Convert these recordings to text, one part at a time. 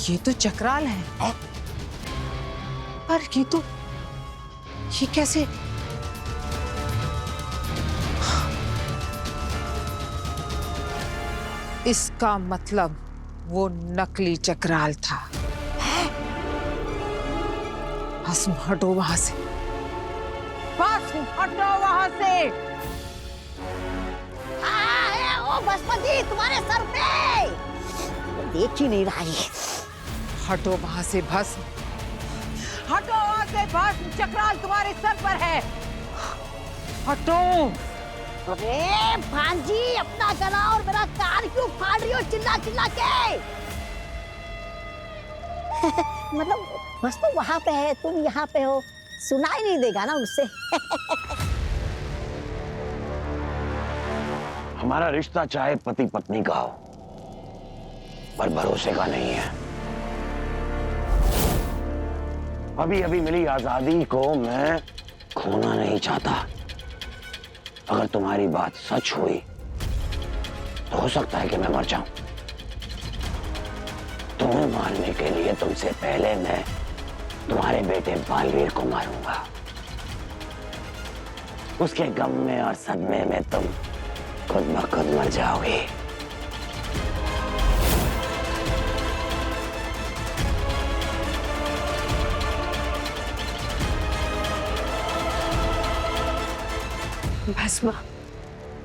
ये तो चक्राल है। पर ये कैसे? इसका मतलब वो नकली चक्राल था। भस्म हटो वहां से, भस्म हटो वहां से। ओ बसपति, तुम्हारे सर पे देख ही नहीं रहा है। हटो वहां से भस्म, हटो वहां से भस्म। चक्राल तुम्हारे सर पर है, हटो। अरे भांजी, अपना गला और मेरा कान क्यों फाड़ रही हो चिल्ला चिल्ला के? मतलब बस तो वहां पे है, तुम यहाँ पे हो, सुनाई नहीं देगा ना उससे। हमारा रिश्ता चाहे पति पत्नी का हो, पर भरोसे का नहीं है। अभी अभी मिली आजादी को मैं खोना नहीं चाहता। अगर तुम्हारी बात सच हुई तो हो सकता है कि मैं मर जाऊं। तुम्हें मारने के लिए तुमसे पहले मैं तुम्हारे बेटे बालवीर को मारूंगा। उसके गम में और सदमे में तुम खुद ब खुद मर जाओगे। भस्मा,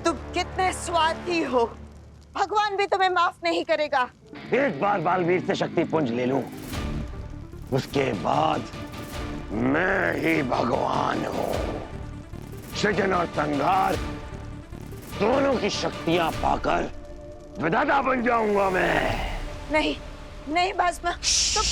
तुम कितने स्वार्थी हो, भगवान भी तुम्हें माफ नहीं करेगा। एक बार बालवीर से शक्ति पुंज ले लूं, उसके बाद मैं ही भगवान हूं। सृजन और संहार दोनों की शक्तियां पाकर विधाता बन जाऊंगा मैं। नहीं नहीं भस्मा, तुम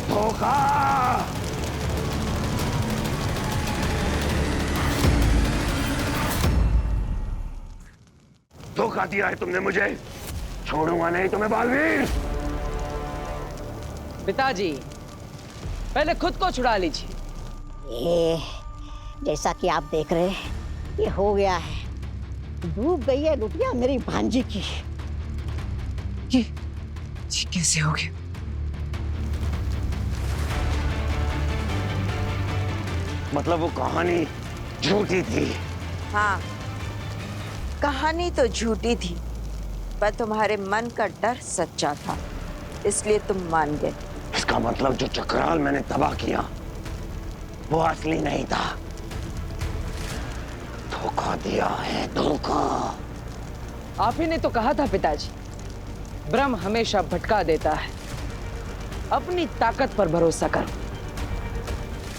धोखा। धोखा दिया है तुमने मुझे, छोड़ूंगा नहीं तुम्हें बालवीर। पिताजी, पहले खुद को छुड़ा लीजिए। ये जैसा कि आप देख रहे हैं, ये हो गया है। डूब गई है लुटिया मेरी भांजी की। ये कैसे हो गया? मतलब वो कहानी झूठी थी। हाँ, कहानी तो झूठी थी, पर तुम्हारे मन का डर सच्चा था, इसलिए तुम मान गए। इसका मतलब जो चक्राल मैंने तबाह किया वो असली नहीं था। धोखा दिया है, धोखा। आप ही ने तो कहा था पिताजी, ब्रह्म हमेशा भटका देता है, अपनी ताकत पर भरोसा करो।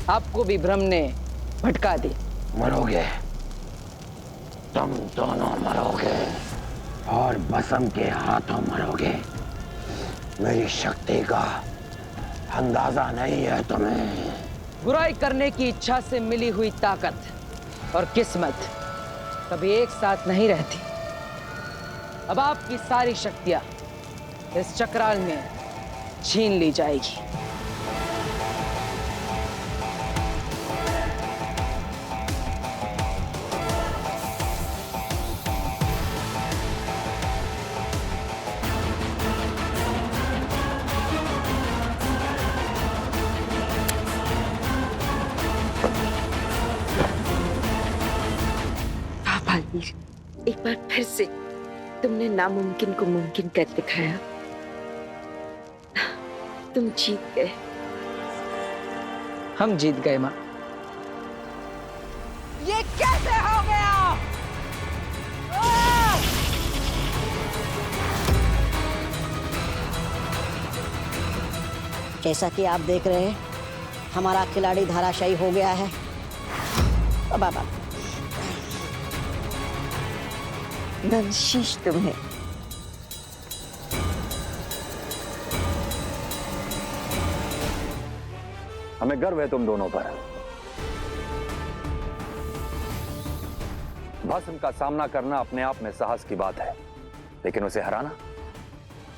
आपको भी ब्रह्म ने भटका दी। मरोगे, तुम दोनों मरोगे, और भस्म के हाथों मरोगे। मेरी शक्ति का अंदाजा नहीं है तुम्हें। बुराई करने की इच्छा से मिली हुई ताकत और किस्मत कभी एक साथ नहीं रहती। अब आपकी सारी शक्तियां इस चक्राल में छीन ली जाएगी। एक बार फिर से तुमने नामुमकिन को मुमकिन कर दिखाया। तुम जीत गए। हम जीत गए मां। ये कैसे हो गया? जैसा कि आप देख रहे हैं, हमारा खिलाड़ी धराशायी हो गया है। बाबा नमशीश तुम्हें। हमें गर्व है तुम दोनों पर। भस्म का सामना करना अपने आप में साहस की बात है, लेकिन उसे हराना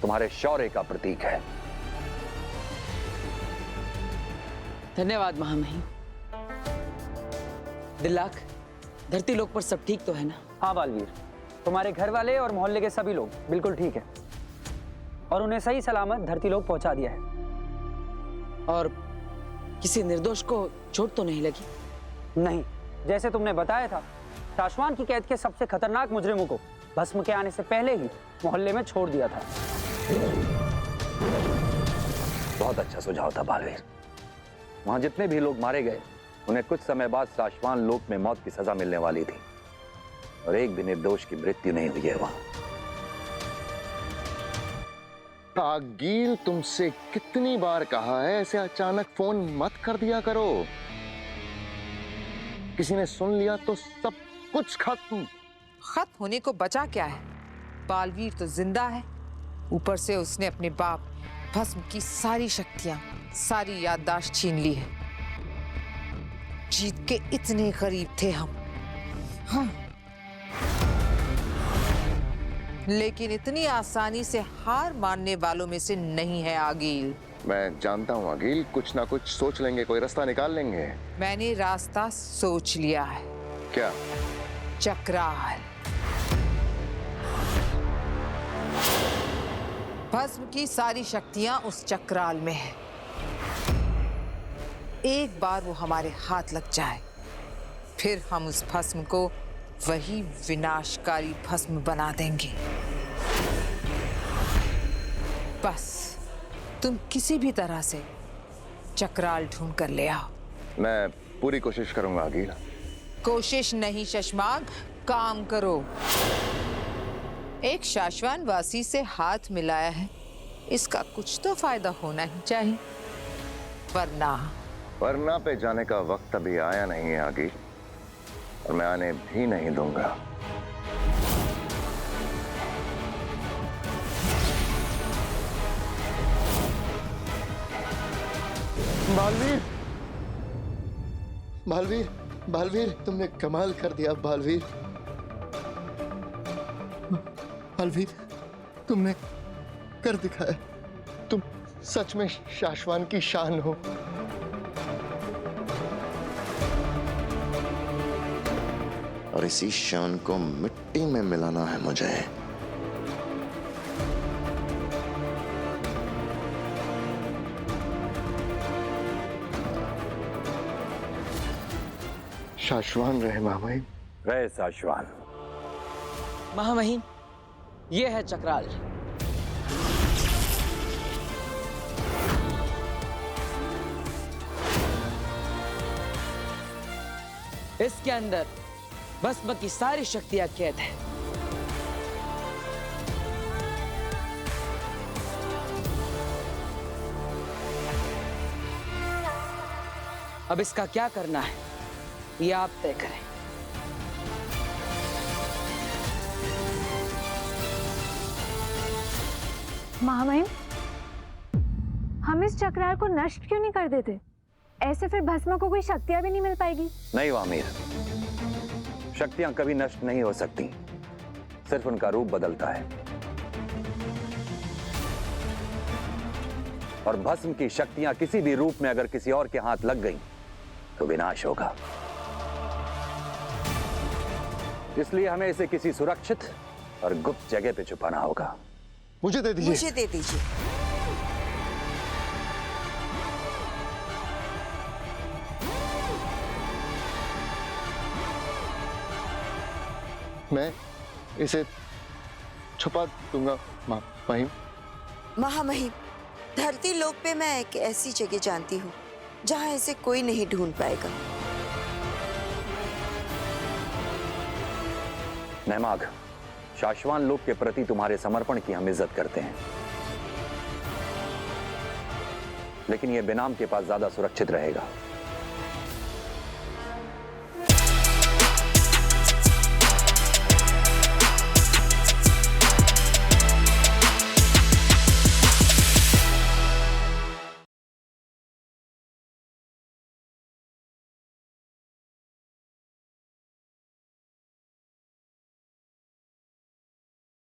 तुम्हारे शौर्य का प्रतीक है। धन्यवाद महामहिम। दिल्लाक, धरती लोक पर सब ठीक तो है ना? हाँ बालवीर, तुम्हारे घर वाले और मोहल्ले के सभी लोग बिल्कुल ठीक है और उन्हें सही सलामत धरती लोक पहुंचा दिया है। और किसी निर्दोष को चोट तो नहीं लगी? नहीं, जैसे तुमने बताया था, शाश्वान की कैद के सबसे खतरनाक मुजरिमों को भस्म के आने से पहले ही मोहल्ले में छोड़ दिया था। बहुत अच्छा सुझाव था बालवीर। वहां जितने भी लोग मारे गए उन्हें कुछ समय बाद शाश्वान लोक में मौत की सजा मिलने वाली थी और एक भी निर्दोष की मृत्यु नहीं हुई है वहां। आगील, तुमसे कितनी बार कहा है ऐसे अचानक फोन मत कर दिया करो। किसी ने सुन लिया तो सब कुछ खत्म। खत्म होने को बचा क्या है? बालवीर तो जिंदा है, ऊपर से उसने अपने बाप भस्म की सारी शक्तियां, सारी याददाश्त छीन ली है। जीत के इतने करीब थे हम, हाँ, लेकिन इतनी आसानी से हार मानने वालों में से नहीं है आगील। मैं जानता हूँ आगील, कुछ ना कुछ सोच लेंगे, कोई रास्ता निकाल लेंगे। मैंने रास्ता सोच लिया है। क्या? चक्राल। भस्म की सारी शक्तियां उस चक्राल में है। एक बार वो हमारे हाथ लग जाए, फिर हम उस भस्म को वही विनाशकारी भस्म बना देंगे। बस तुम किसी भी तरह से चक्राल ढूंढ कर ले आओ। मैं पूरी कोशिश करूंगा आगील। कोशिश नहीं शशमाग, काम करो। एक शाश्वान वासी से हाथ मिलाया है, इसका कुछ तो फायदा होना ही चाहिए, वरना पे जाने का वक्त अभी आया नहीं है आगील, और मैं आने भी नहीं दूंगा। बालवीर, बालवीर, बालवीर, तुमने कमाल कर दिया बालवीर। बालवीर, तुमने कर दिखाया। तुम सच में शाश्वान की शान हो। और इसी शान को मिट्टी में मिलाना है मुझे। शाश्वान रहे महामहिम। रहे शाश्वान। महामहिम, ये है चक्राल। इसके अंदर भस्म की सारी शक्तियां कैद है। अब इसका क्या करना है ये आप तय करें। महामहिम, हम इस चक्राल को नष्ट क्यों नहीं कर देते? ऐसे फिर भस्म को कोई शक्तियां भी नहीं मिल पाएगी। नहीं वामीर, शक्तियां कभी नष्ट नहीं हो सकती, सिर्फ उनका रूप बदलता है। और भस्म की शक्तियां किसी भी रूप में अगर किसी और के हाथ लग गई तो विनाश होगा। इसलिए हमें इसे किसी सुरक्षित और गुप्त जगह पे छुपाना होगा। मुझे दे दीजिए। मुझे दे दीजिए। मैं इसे छुपा दूंगा महामहिम। महामहिम, धरती लोक पे मैं एक ऐसी जगह जानती हूँ जहाँ इसे कोई नहीं ढूंढ पाएगा। नैमाग, शाश्वान लोक के प्रति तुम्हारे समर्पण की हम इज्जत करते हैं, लेकिन यह बेनाम के पास ज्यादा सुरक्षित रहेगा।